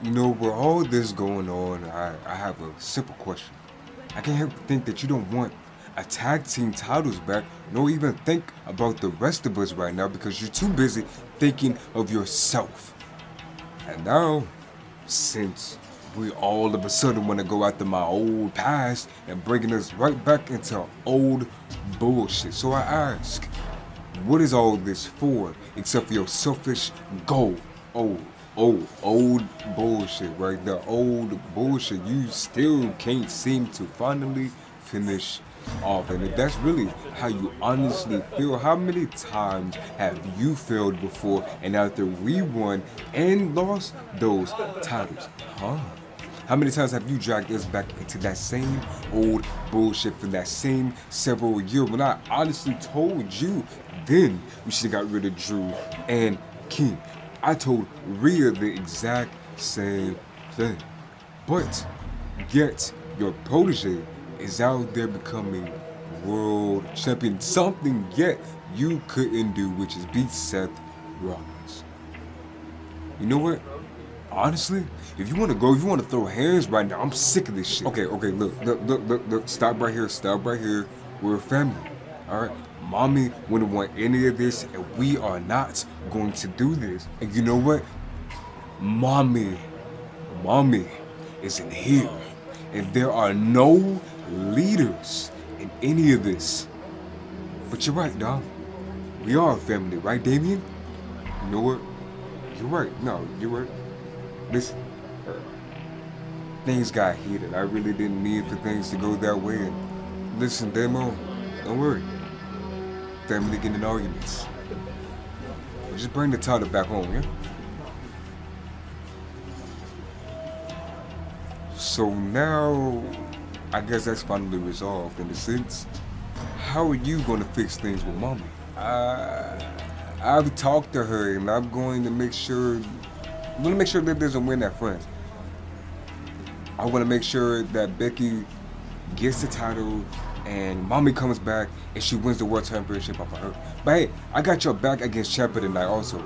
You know, with all this going on, I have a simple question. I can't help but think that you don't want a tag team titles back, nor even think about the rest of us right now because you're too busy thinking of yourself. And now, since we all of a sudden want to go after my old past and bringing us right back into old bullshit. So I ask, what is all this for except for your selfish goal? Old bullshit, right? The old bullshit you still can't seem to finally finish off. And if that's really how you honestly feel, how many times have you failed before and after we won and lost those titles? Huh? How many times have you dragged us back into that same old bullshit for that same several years when I honestly told you then we should have got rid of Drew and King? I told Rhea the exact same thing. But yet your protege is out there becoming world champion. Something yet you couldn't do, which is beat Seth Rollins. You know what? Honestly, if you want to go, if you want to throw hands right now, I'm sick of this shit. Okay, look, stop right here. We're a family, all right? Mommy wouldn't want any of this, and we are not going to do this. And you know what? Mommy isn't here, and there are no leaders in any of this. But you're right, dog. We are a family, right, Damien? You know what? You're right. No, you're right. Listen, things got heated. I really didn't mean for things to go that way. And listen, Demo, don't worry. Family getting in arguments. But just bring the title back home, yeah? So now, I guess that's finally resolved in a sense. How are you going to fix things with Mommy? I've talked to her and I'm going to make sure that there's a win at Friends. I want to make sure that Becky gets the title and Mommy comes back and she wins the World Championship off of her. But hey, I got your back against Ciampa tonight also.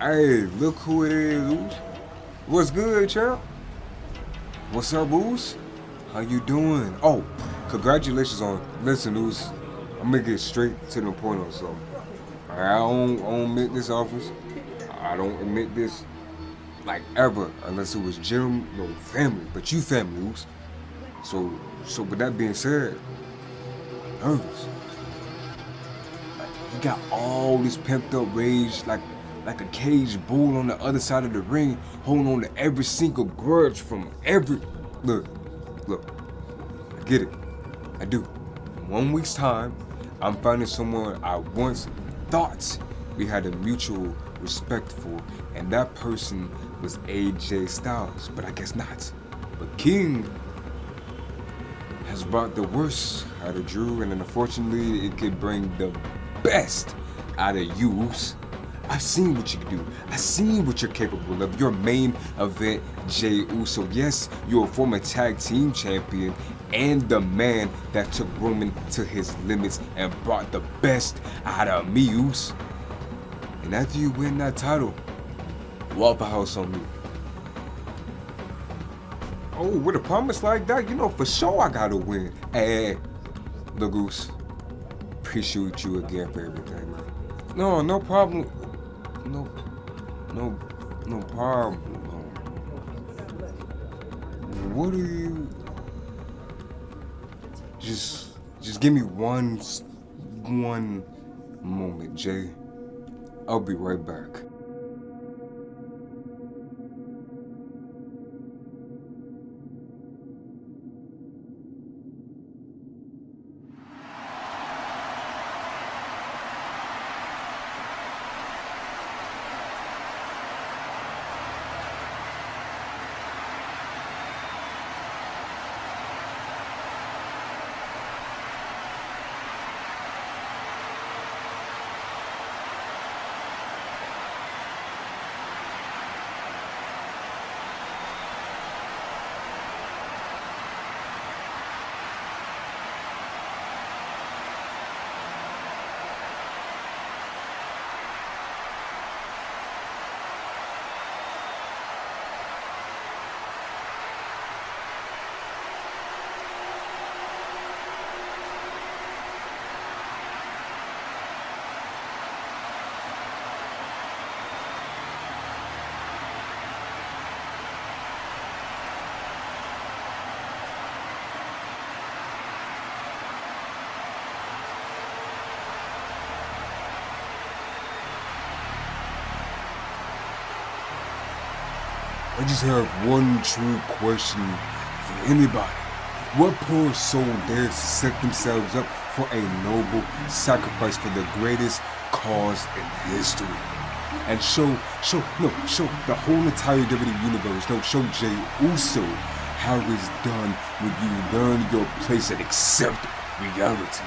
Hey, look who it is, Oos. What's good, champ? What's up, Oos? How you doing? Oh, congratulations on, listen, Oos, I'm gonna get straight to the point on something. I don't admit this office. I don't admit this, like, ever, unless it was Jim, no family, but you family, Oos. So with that being said, nervous. He got all this pent up rage, like a caged bull on the other side of the ring, holding on to every single grudge from every. Look, I get it. I do. In 1 week's time, I'm finding someone I once thought we had a mutual respect for, and that person was AJ Styles, but I guess not. But King has brought the worst out of Drew, and unfortunately, it could bring the best out of you. I've seen what you can do. I've seen what you're capable of. Your main event, Jey Uso. Yes, you're a former tag team champion and the man that took Roman to his limits and brought the best out of me, Uso. And after you win that title, Waffle House on me. Oh, with a promise like that, you know for sure I gotta win. Hey, look, Goose. Appreciate you again for everything, man. No problem. No problem. What are you? Just give me one moment, Jay. I'll be right back. I just have one true question for anybody. What poor soul dares to set themselves up for a noble sacrifice for the greatest cause in history? And show the whole entire WWE universe, show Jey Uso how it's done when you learn your place and accept reality.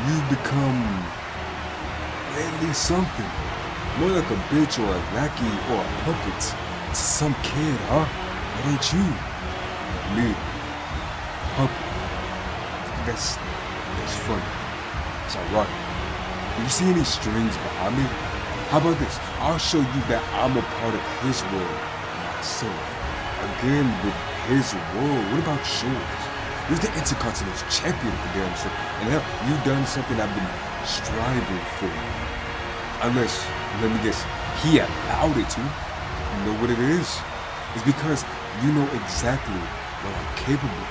You've become lately something. More like a bitch or a lackey or a puppet to some kid, huh? It ain't you. Me. Puppet. That's funny. It's ironic. Do you see any strings behind me? How about this? I'll show you that I'm a part of his world myself. Again with his world. What about yours? You're the Intercontinental Champion for damn sake. And hell, you've done something I've been striving for. Unless, let me guess, he allowed it to. You know what it is? It's because you know exactly what I'm capable of.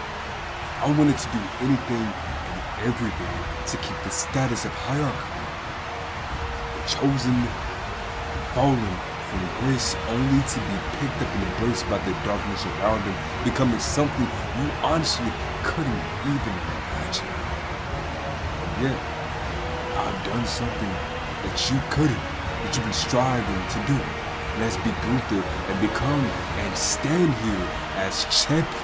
I wanted to do anything and everything to keep the status of hierarchy. Chosen, fallen from grace only to be picked up and embraced by the darkness around him, becoming something you honestly couldn't even imagine. And yet, I've done something that you couldn't, that you've been striving to do. And that's be Gunther and become and stand here as champion.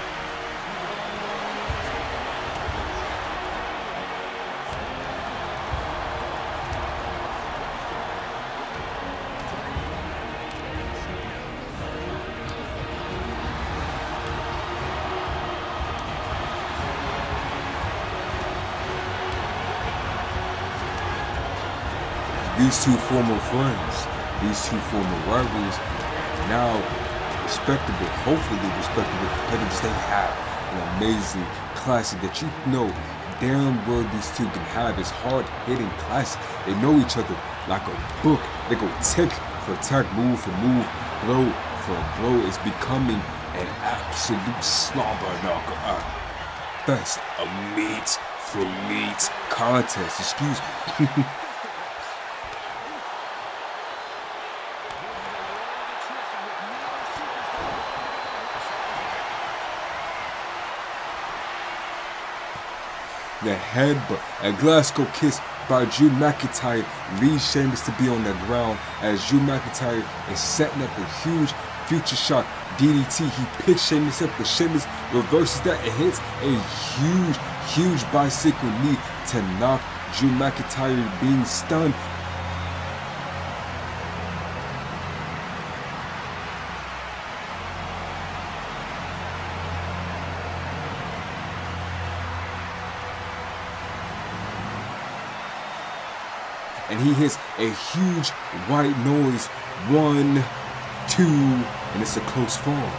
These two former friends, these two former rivals, now respectable, hopefully respectable competitors, they have an amazing classic that you know damn well these two can have. It's hard-hitting classic. They know each other like a book. They go tick for tack, move for move, blow for blow. It's becoming an absolute slobber knocker. That's a meat for meat contest, excuse me. The headbutt, a Glasgow kiss by Drew McIntyre leads Sheamus to be on the ground as Drew McIntyre is setting up a huge future shock DDT. He picks Sheamus up, but Sheamus reverses that and hits a huge bicycle knee to knock Drew McIntyre being stunned. And he hits a huge white noise. 1, 2, and it's a close fall.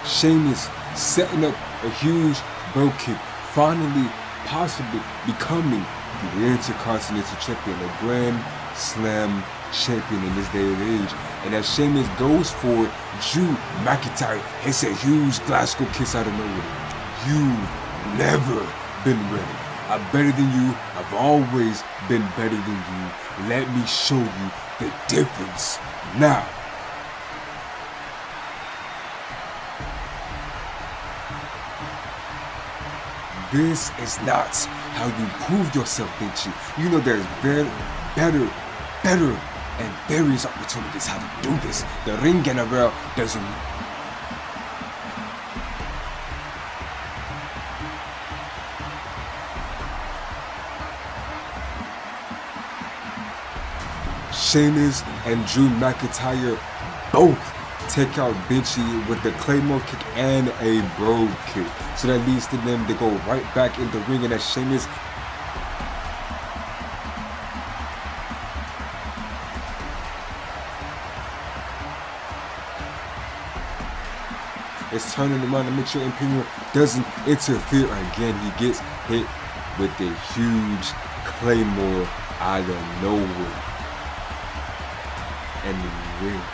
Sheamus setting up a huge bro kick, finally, possibly becoming the Intercontinental Champion, a Grand Slam champion in this day and age. And as Sheamus goes for it, Drew McIntyre hits a huge Glasgow kiss out of nowhere. You've never been ready. I'm better than you. I've always been better than you. Let me show you the difference now. This is not how you prove yourself, didn't you? You know there's better, and various opportunities how to do this. The ring general doesn't. Sheamus and Drew McIntyre both take out Benchy with the Claymore kick and a Brogue kick. So that leads to them to go right back in the ring, and as Sheamus is turning around to make sure Imperium doesn't interfere again. He gets hit with a huge Claymore out of nowhere and he wins.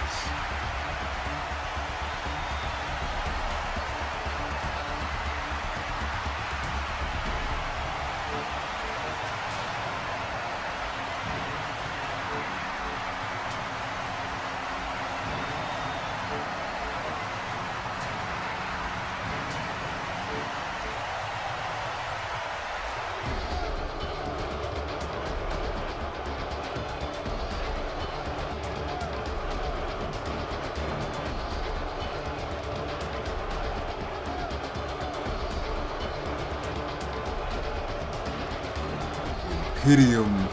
Imperium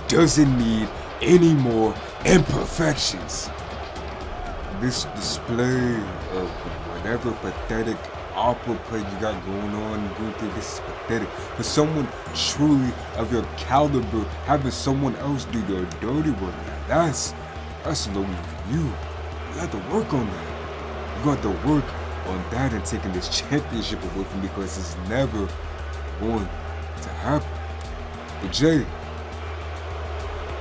doesn't need any more imperfections. This display of whatever pathetic opera play you got going on, Gunther, this is pathetic. For someone truly of your caliber, having someone else do your dirty work, that's low for you. You have to work on that. You got to work on that and taking this championship away from me, because it's never going to happen. But Jay,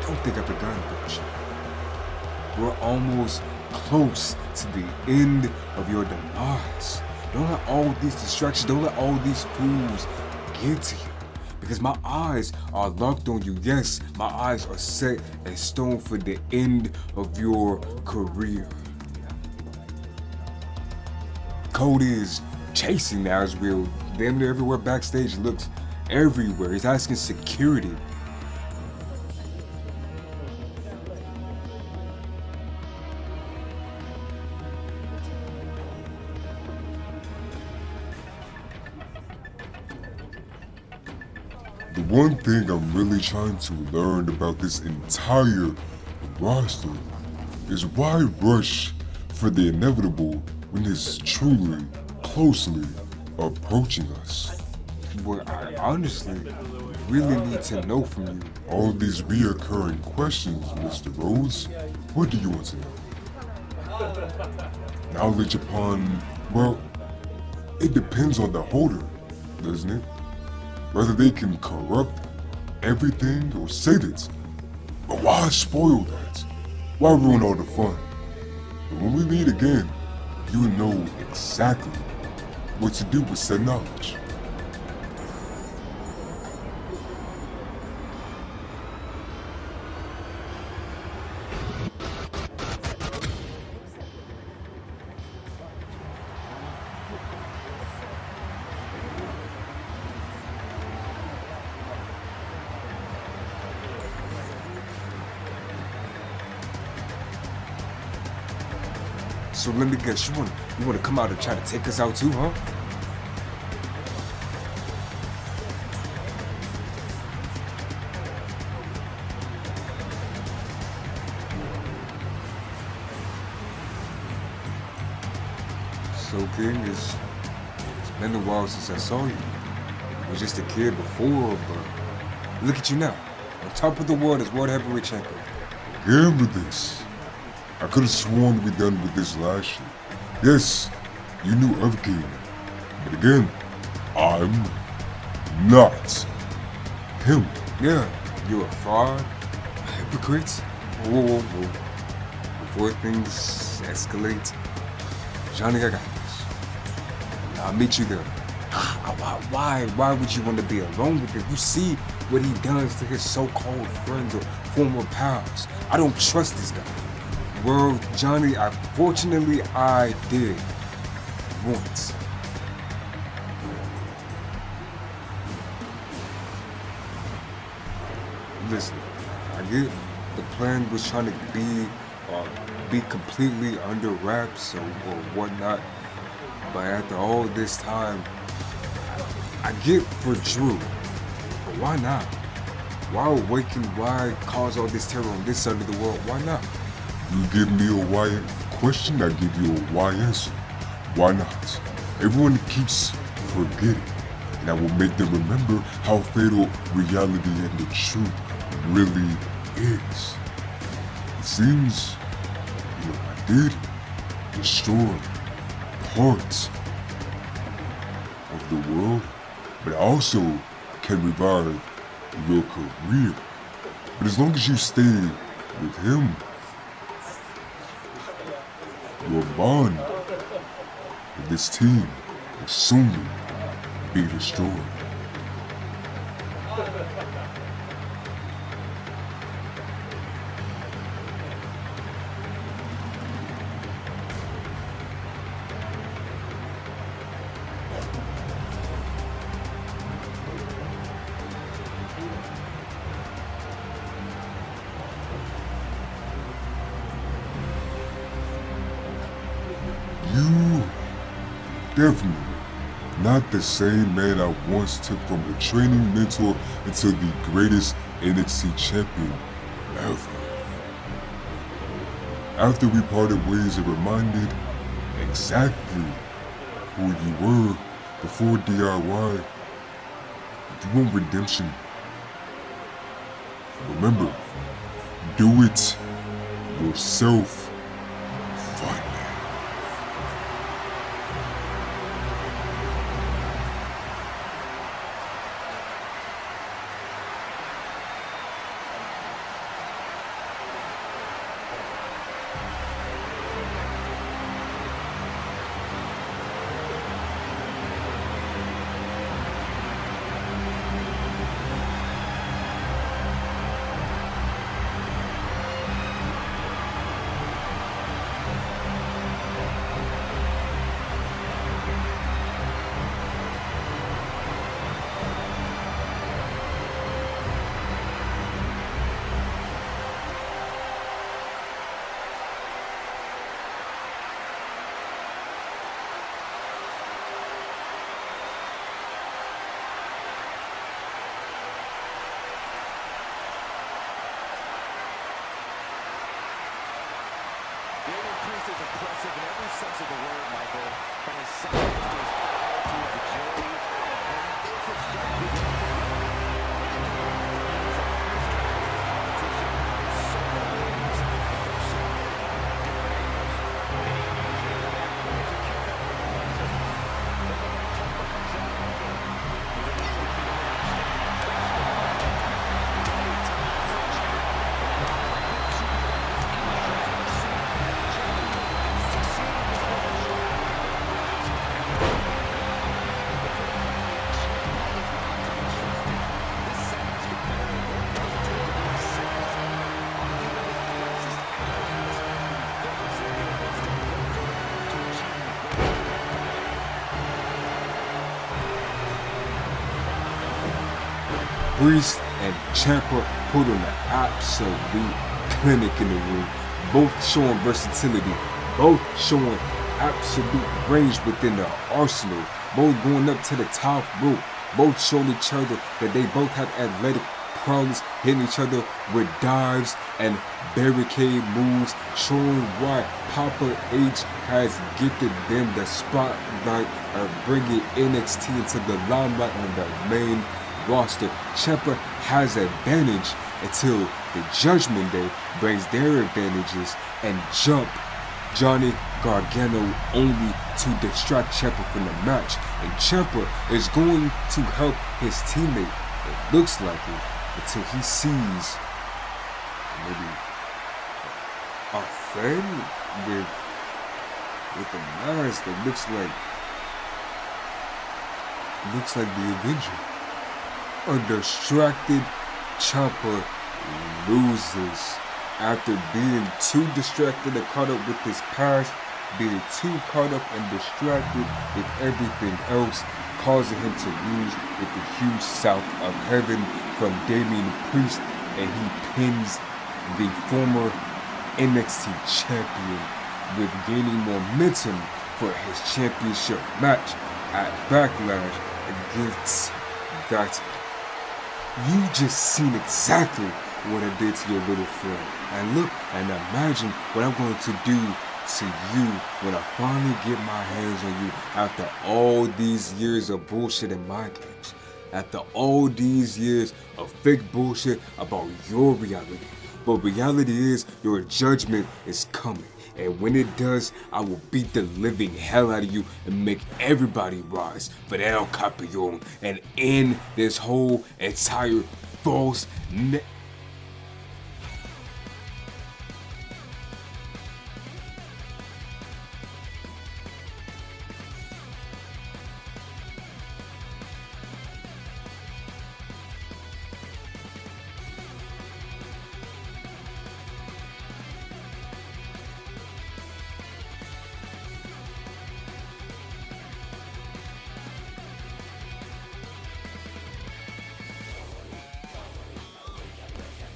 don't think I've forgotten about you. We're almost close to the end of your demise. Don't let all these distractions, don't let all these fools get to you. Because my eyes are locked on you. Yes, my eyes are set in stone for the end of your career. Cody is chasing now as we're damn near everywhere backstage, looks everywhere. He's asking security. The one thing I'm really trying to learn about this entire roster is why rush for the inevitable when it's truly, closely approaching us. What I honestly really need to know from you. All these reoccurring questions, Mr. Rhodes. What do you want to know? Knowledge upon, well, it depends on the holder, doesn't it? Whether they can corrupt everything or save it. But why spoil that? Why ruin all the fun? But when we meet again, you know exactly what to do with said knowledge. So let me guess, you want to come out and try to take us out too, huh? So King, it's been a while since I saw you. I was just a kid before, but look at you now. On top of the world as World Heavyweight Champion. Again with this. I could have sworn we done with this last year. Yes, you knew of King. But again, I'm not him. Yeah, you're a fraud, a hypocrite. Whoa. Before things escalate, Johnny, I got this. I'll meet you there. Why would you want to be alone with him? You see what he does to his so-called friends or former pals. I don't trust this guy. Well, Johnny, fortunately I did once. Listen, I get the plan was trying to be completely under wraps or whatnot, but after all this time, I get for Drew, but why not? Why awaken? Why cause all this terror on this side of the world? Why not? You give me a why question, I give you a why answer. Why not? Everyone keeps forgetting, and I will make them remember how fatal reality and the truth really is. It seems, I did destroy parts of the world, but I also can revive your career. But as long as you stay with him, your bond with this team will soon be destroyed. You definitely not the same man I once took from a training mentor into the greatest NXT champion ever. After we parted ways, it reminded exactly who you were before DIY. If you want redemption, remember, do it yourself. Finally. Priest is impressive in every sense of the word, Michael. From his size to his power to his agility. And this is Priest and Ciampa put on an absolute clinic in the ring, both showing versatility, both showing absolute range within the arsenal, both going up to the top rope, both showing each other that they both have athletic prowess, hitting each other with dives and barricade moves, showing why Papa H has gifted them the spotlight of bringing NXT into the limelight on the main roster. Ciampa has advantage until the Judgment Day brings their advantages and jump Johnny Gargano only to distract Ciampa from the match. And Ciampa is going to help his teammate, it looks like it, until he sees maybe a friend with a mask that looks like the Avenger. A distracted Ciampa loses after being too distracted and caught up with his past, being too caught up and distracted with everything else, causing him to lose with the huge South of Heaven from Damian Priest, and he pins the former NXT champion with gaining momentum for his championship match at Backlash against that You just seen exactly what I did to your little friend. And look and imagine what I'm going to do to you when I finally get my hands on you after all these years of bullshit in my games. After all these years of fake bullshit about your reality. But reality is your judgment is coming. And when it does, I will beat the living hell out of you and make everybody rise for the El Capion and end this whole entire false net.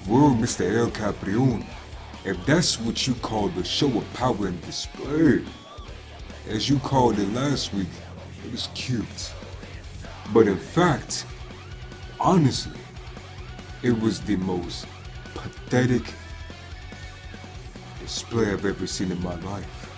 Well, Mr. El Caprione, if that's what you call the show of power and display, as you called it last week, it was cute. But in fact, honestly, it was the most pathetic display I've ever seen in my life.